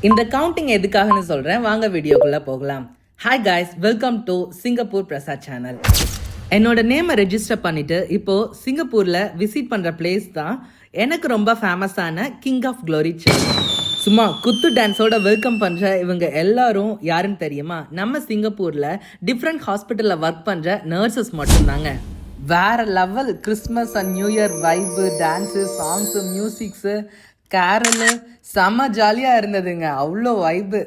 இந்த கவுண்டிங் எதுக்காகன்னு சொல்கிறேன், வாங்க வீடியோக்குள்ளே போகலாம். Hi guys, welcome to Singapore Prasad channel. என்னோட நேமை ரெஜிஸ்டர் பண்ணிவிட்டு இப்போது சிங்கப்பூரில் விசிட் பண்ணுற பிளேஸ் தான் எனக்கு ரொம்ப ஃபேமஸான கிங் ஆஃப் க்ளோரி சர்ச். சும்மா குத்து டான்ஸோட வெல்கம் பண்ணுற இவங்க எல்லாரும் யாருன்னு தெரியுமா? நம்ம சிங்கப்பூரில் டிஃப்ரெண்ட் ஹாஸ்பிட்டலில் ஒர்க் பண்ணுற நர்சஸ் மட்டும்தாங்க. வேற level Christmas and new year வைப்பு, டான்ஸு, சாங்ஸு, மியூசிக்ஸு, கேரளு செம்ம ஜாலியாக இருந்ததுங்க. அவ்வளோ வைப்பு.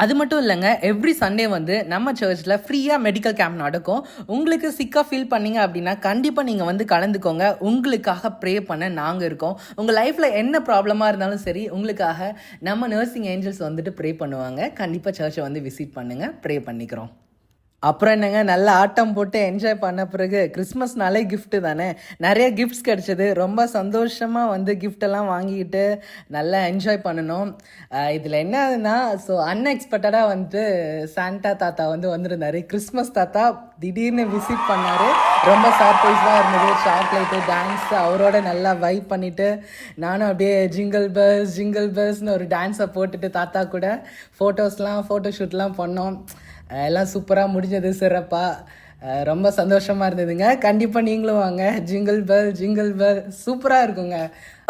அது மட்டும் இல்லைங்க, எவ்ரி சண்டே வந்து நம்ம சர்ச்சில் ஃப்ரீயாக மெடிக்கல் கேம்ப் நடக்கும். உங்களுக்கு சிக்காக ஃபீல் பண்ணீங்க அப்படின்னா கண்டிப்பாக நீங்கள் வந்து கலந்துக்கோங்க. உங்களுக்காக ப்ரே பண்ண நாங்கள் இருக்கோம். உங்கள் லைஃப்பில் என்ன ப்ராப்ளமாக இருந்தாலும் சரி, உங்களுக்காக நம்ம நர்சிங் ஏஞ்சல்ஸ் வந்துட்டு ப்ரே பண்ணுவாங்க. கண்டிப்பாக சர்ச்சை வந்து விசிட் பண்ணுங்கள், ப்ரே பண்ணிக்கிறோம். அப்புறம் என்னங்க, நல்ல ஆட்டம் போட்டு என்ஜாய் பண்ண பிறகு கிறிஸ்மஸ்னாலே கிஃப்ட்டு தானே, நிறைய கிஃப்ட்ஸ் கிடச்சிது. ரொம்ப சந்தோஷமாக வந்து கிஃப்டெல்லாம் வாங்கிக்கிட்டு நல்லா என்ஜாய் பண்ணணும். இதில் என்னதுன்னா, ஸோ அன்எக்ஸ்பெக்டடாக வந்துட்டு சாண்டா தாத்தா வந்து வந்திருந்தார். கிறிஸ்மஸ் தாத்தா திடீர்னு விசிட் பண்ணார். ரொம்ப சர்ப்ரைஸாக இருந்தது. சாக்லேட்டு, டான்ஸ், அவரோட நல்லா வைப் பண்ணிவிட்டு நானும் அப்படியே ஜிங்கிள் பெல்ஸ்னு ஒரு டான்ஸை போட்டுட்டு தாத்தா கூட ஃபோட்டோஷூட்லாம் பண்ணோம். எல்லாம் சூப்பராக முடிஞ்சது, சிறப்பாக. ரொம்ப சந்தோஷமாக இருந்ததுங்க. கண்டிப்பாக நீங்களும் வாங்க. ஜிங்கிள் பெல் சூப்பராக இருக்குங்க.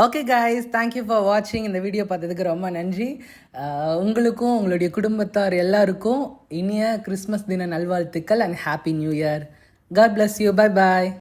ஓகே காய்ஸ், தேங்க்யூ ஃபார் வாட்சிங். இந்த வீடியோ பார்த்ததுக்கு ரொம்ப நன்றி. உங்களுக்கும் உங்களுடைய குடும்பத்தார் எல்லாருக்கும் இனிய கிறிஸ்மஸ் தின நல்வாழ்த்துக்கள் and happy new year. God bless you. Bye bye.